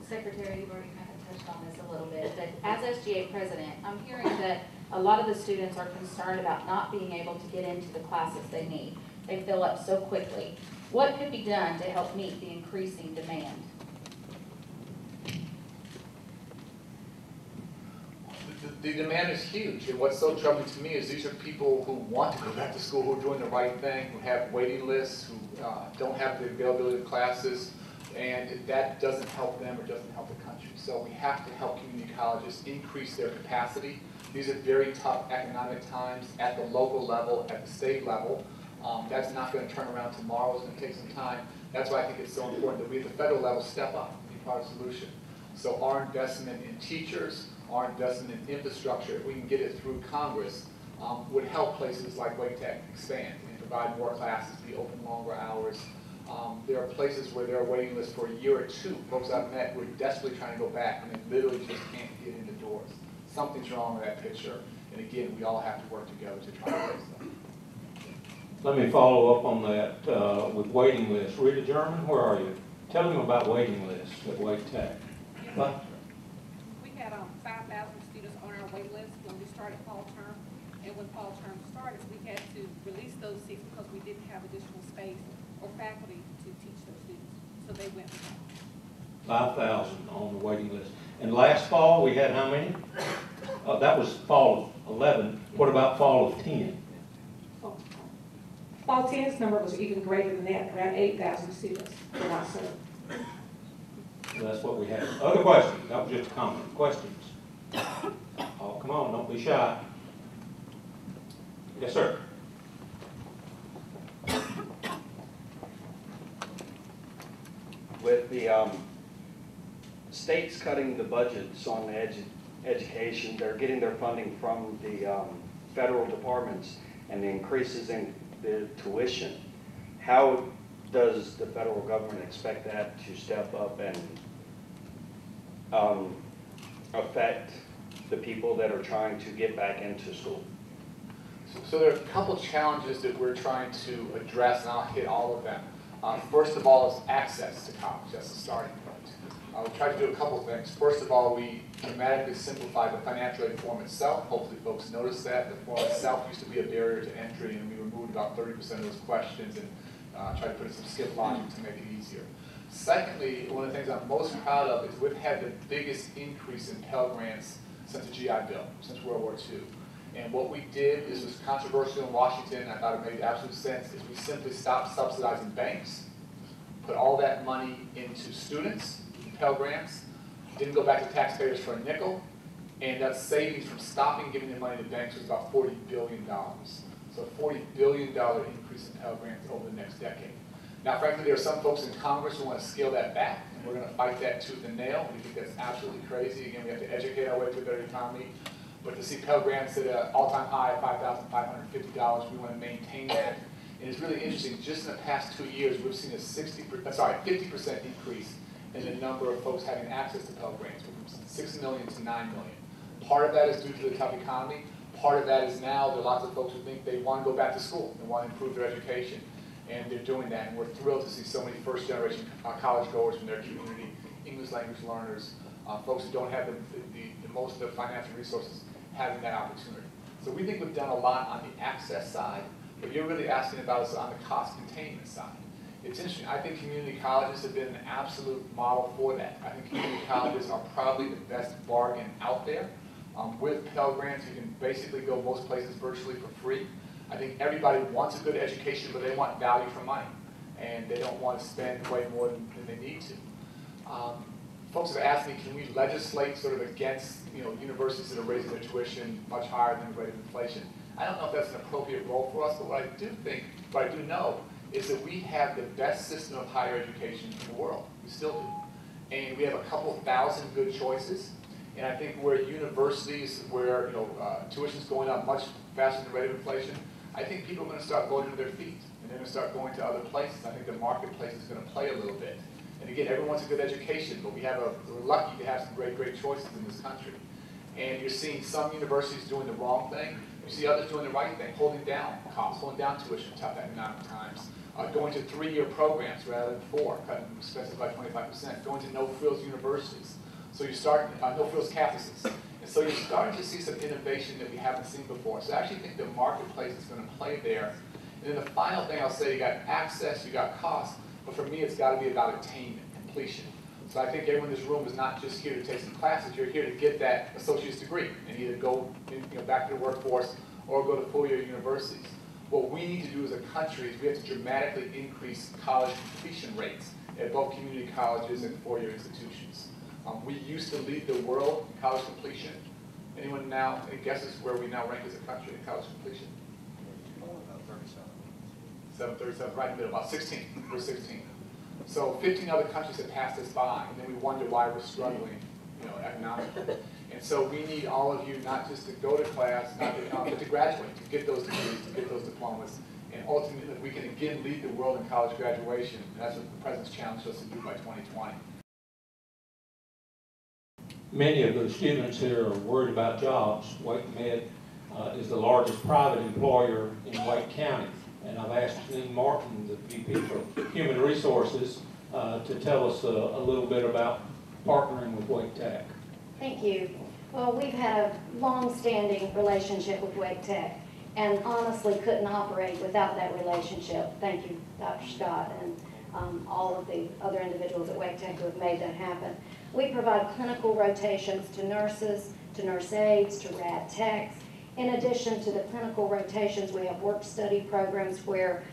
Secretary, you've already kind of touched on this a little bit, but as SGA president, I'm hearing that a lot of the students are concerned about not being able to get into the classes they need. They fill up so quickly. What could be done to help meet the increasing demand? The demand is huge, and what's so troubling to me is these are people who want to go back to school, who are doing the right thing, who have waiting lists, who don't have the availability of classes, and that doesn't help them or doesn't help the country. So we have to help community colleges increase their capacity. These are very tough economic times at the local level, at the state level. That's not going to turn around tomorrow. It's going to take some time. That's why I think it's so important that we at the federal level step up and be part of the solution. So our investment in teachers, our investment in infrastructure, if we can get it through Congress, would help places like Wake Tech expand and provide more classes, be open longer hours. There are places where there are waiting lists for a year or two. Folks I've met who are desperately trying to go back and they literally just can't get in the doors. Something's wrong with that picture, and again, we all have to work together to try to fix them. Let me follow up on that with waiting lists. Rita German, where are you? Tell them about waiting lists at Wake Tech. What? We had 5,000 students on our wait list when we started fall term, and when fall term started, we had to release those seats because we didn't have additional space or faculty to teach those students, so they went with that. 5,000 on the waiting list. And last fall, we had how many? That was fall of 11. What about fall of 10? Fall 10's number was even greater than that, around 8,000 students were not served. So that's what we had. Other questions? That was just a comment. Questions? Oh, come on, don't be shy. Yes, sir. With the states cutting the budgets on education, they're getting their funding from the federal departments and the increases in the tuition. How does the federal government expect that to step up and affect the people that are trying to get back into school? So there are a couple challenges that we're trying to address, and I'll hit all of them. First of all is access to college. That's the starting point. We tried to do a couple things. First of all, we dramatically simplified the financial aid form itself. Hopefully folks noticed that. The form itself used to be a barrier to entry, and we removed about 30% of those questions and tried to put in some skip logic to make it easier. Secondly, one of the things I'm most proud of is we've had the biggest increase in Pell Grants since the GI Bill, since World War II. And what we did is was controversial in Washington, and I thought it made absolute sense, is we simply stopped subsidizing banks, put all that money into students, Pell Grants, didn't go back to taxpayers for a nickel, and that savings from stopping giving the money to banks was about $40 billion. So a $40 billion increase in Pell Grants over the next decade. Now, frankly, there are some folks in Congress who want to scale that back, and we're going to fight that tooth and nail. We think that's absolutely crazy. Again, we have to educate our way to a better economy. But to see Pell Grants at an all-time high of $5,550, we want to maintain that. And it's really interesting. Just in the past 2 years, we've seen a 50% increase in the number of folks having access to Pell Grants, from 6 million to 9 million. Part of that is due to the tough economy. Part of that is now there are lots of folks who think they want to go back to school. They want to improve their education. And they're doing that. And we're thrilled to see so many first-generation college goers from their community, English language learners, folks who don't have the most of the financial resources having that opportunity. So we think we've done a lot on the access side, but you're really asking about us on the cost containment side. It's interesting. I think community colleges have been an absolute model for that. I think community colleges are probably the best bargain out there. With Pell Grants, you can basically go most places virtually for free. I think everybody wants a good education, but they want value for money, and they don't want to spend way more than they need to. Folks have asked me, can we legislate sort of against universities that are raising their tuition much higher than the rate of inflation? I don't know if that's an appropriate role for us, but what I do know is that we have the best system of higher education in the world. We still do. And we have a couple thousand good choices. And I think where universities, where tuition's going up much faster than the rate of inflation, I think people are going to start voting with their feet. And they're going to start going to other places. I think the marketplace is going to play a little bit. And again, everyone wants a good education, but we're lucky to have some great choices in this country. And you're seeing some universities doing the wrong thing. You see others doing the right thing, holding down costs, holding down tuition tough economic times. Going to 3-year programs rather than 4, cutting expenses by 25%, going to no-frills universities. So you start, no-frills campuses. And so you're starting to see some innovation that we haven't seen before. So I actually think the marketplace is going to play there. And then the final thing I'll say, you got access, you got cost, but for me it's got to be about attainment, completion. So I think everyone in this room is not just here to take some classes, you're here to get that associate's degree and either go back to the workforce or go to full-year universities. What we need to do as a country is we have to dramatically increase college completion rates at both community colleges and 4-year institutions. We used to lead the world in college completion. Anyone now, any guesses where we now rank as a country in college completion? 737, right in the middle, about 16. We're 16. So 15 other countries have passed us by, and then we wonder why we're struggling, economically. And so we need all of you not just to go to class, but to graduate, to get those degrees, to get those diplomas, and ultimately we can again lead the world in college graduation. And that's what the President's challenged us to do by 2020. Many of the students here are worried about jobs. Wake Med is the largest private employer in Wake County. And I've asked Janine Martin, the VP for Human Resources, to tell us a little bit about partnering with Wake Tech. Thank you. Well, we've had a long-standing relationship with Wake Tech, and honestly couldn't operate without that relationship. Thank you, Dr. Scott, and all of the other individuals at Wake Tech who have made that happen. We provide clinical rotations to nurses, to nurse aides, to rad techs. In addition to the clinical rotations, we have work-study programs where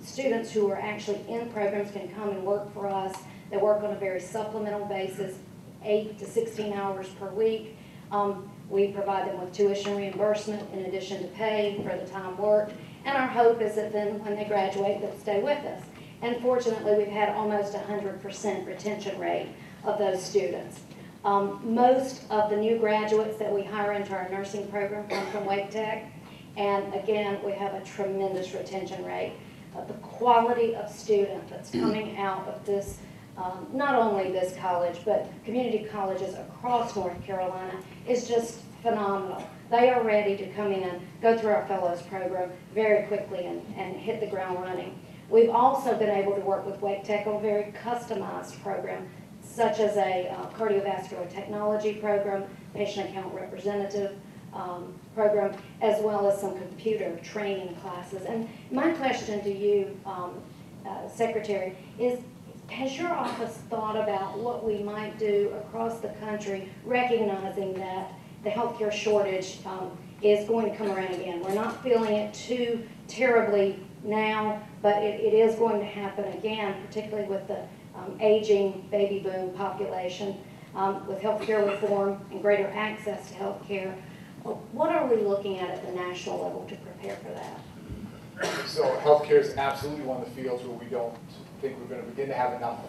students who are actually in programs can come and work for us. They work on a very supplemental basis, 8 to 16 hours per week. We provide them with tuition reimbursement in addition to pay for the time worked. And our hope is that then when they graduate, they'll stay with us. And fortunately, we've had almost 100% retention rate of those students. Most of the new graduates that we hire into our nursing program come from Wake Tech, and again, we have a tremendous retention rate. The quality of student that's coming out of this, not only this college, but community colleges across North Carolina is just phenomenal. They are ready to come in, go through our fellows program very quickly and hit the ground running. We've also been able to work with Wake Tech on a very customized program, such as a cardiovascular technology program, patient account representative program, as well as some computer training classes. And my question to you, Secretary, is has your office thought about what we might do across the country, recognizing that the healthcare shortage is going to come around again? We're not feeling it too terribly now, but it is going to happen again, particularly with the aging baby boom population, with healthcare reform and greater access to healthcare. What are we looking at the national level to prepare for that? So healthcare is absolutely one of the fields where we don't think we're going to begin to have enough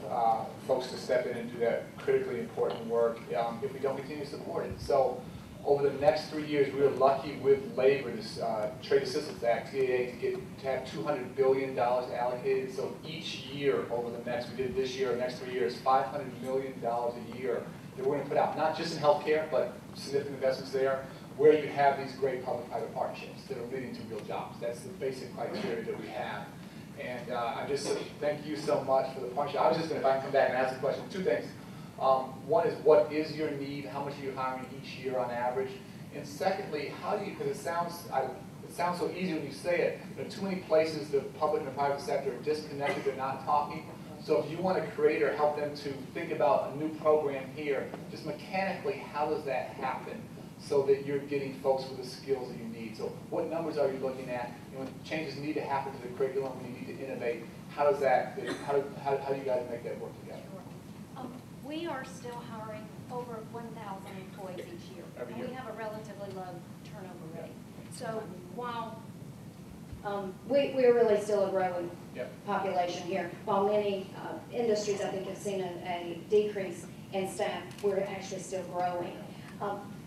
folks to step in and do that critically important work if we don't continue to support it. So over the next 3 years, we were lucky with labor, this Trade Assistance Act, TAA, to have $200 billion allocated. So each year over the next, we did it this year, next 3 years, $500 million a year that we're going to put out, not just in healthcare, but significant investments there, where you have these great public-private partnerships that are leading to real jobs. That's the basic criteria that we have. And I just thank you so much for the partnership. I was just going to, if I can come back and ask a question, 2 things. One is, what is your need? How much are you hiring each year on average? And secondly, how do you, because it sounds so easy when you say it, too many places the public and the private sector are disconnected, they're not talking. So if you want to create or help them to think about a new program here, just mechanically, how does that happen so that you're getting folks with the skills that you need? So what numbers are you looking at? When changes need to happen to the curriculum, when you need to innovate, how does that, how do you guys make that work together? We are still hiring over 1,000 employees each year. Every year. We have a relatively low turnover rate. So while We're really still a growing Yep. population here. While many industries, I think, have seen a decrease in staff, we're actually still growing.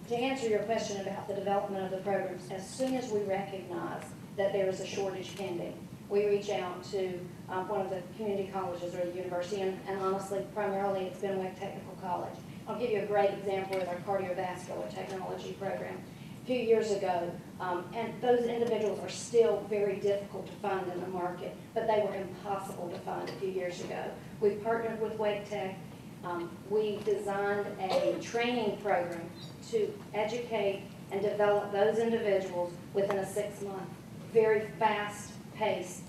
To answer your question about the development of the programs, as soon as we recognize that there is a shortage pending, we reach out to one of the community colleges or the university, and honestly, primarily it's been Wake Technical College. I'll give you a great example with our cardiovascular technology program. a few years ago, and those individuals are still very difficult to find in the market, but they were impossible to find a few years ago. We partnered with Wake Tech. We designed a training program to educate and develop those individuals within a 6-month, very fast-paced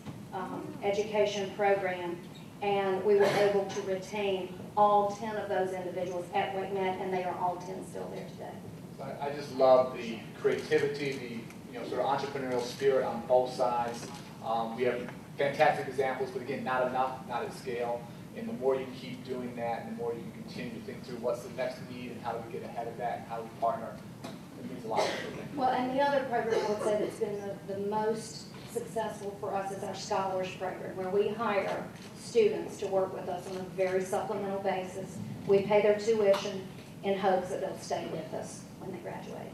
education program, and we were able to retain all 10 of those individuals at Wake Met, and they are all 10 still there today. I just love the creativity, the sort of entrepreneurial spirit on both sides. We have fantastic examples, but again, not enough, not at scale. And the more you keep doing that, and the more you can continue to think through what's the next need and how do we get ahead of that and how do we partner, it means a lot. Well, and the other program I would say that's been the most successful for us is our Scholars Program, where we hire students to work with us on a very supplemental basis. We pay their tuition in hopes that they'll stay with us when they graduate.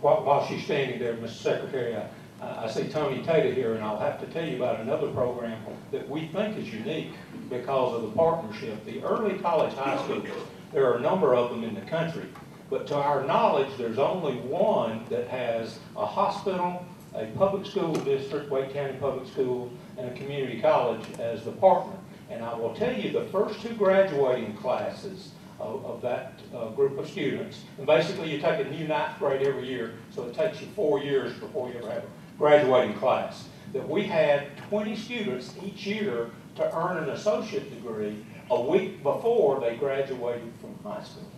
While she's standing there, Mr. Secretary, I see Tony Tater here, and I'll have to tell you about another program that we think is unique because of the partnership. The early college high schools, there are a number of them in the country, but to our knowledge, there's only one that has a hospital, a public school district, Wake County Public Schools, and a community college as the partner. And I will tell you, the first 2 graduating classes of that group of students, and basically you take a new 9th grade every year, so it takes you 4 years before you ever have a graduating class, that we had 20 students each year to earn an associate degree a week before they graduated from high school.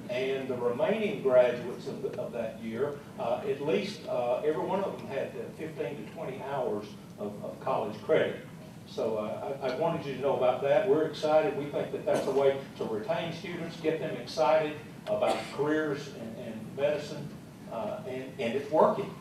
And the remaining graduates of that year, at least every one of them had 15 to 20 hours of college credit. So I wanted you to know about that. We're excited. We think that that's a way to retain students, get them excited about careers in medicine, and it's working.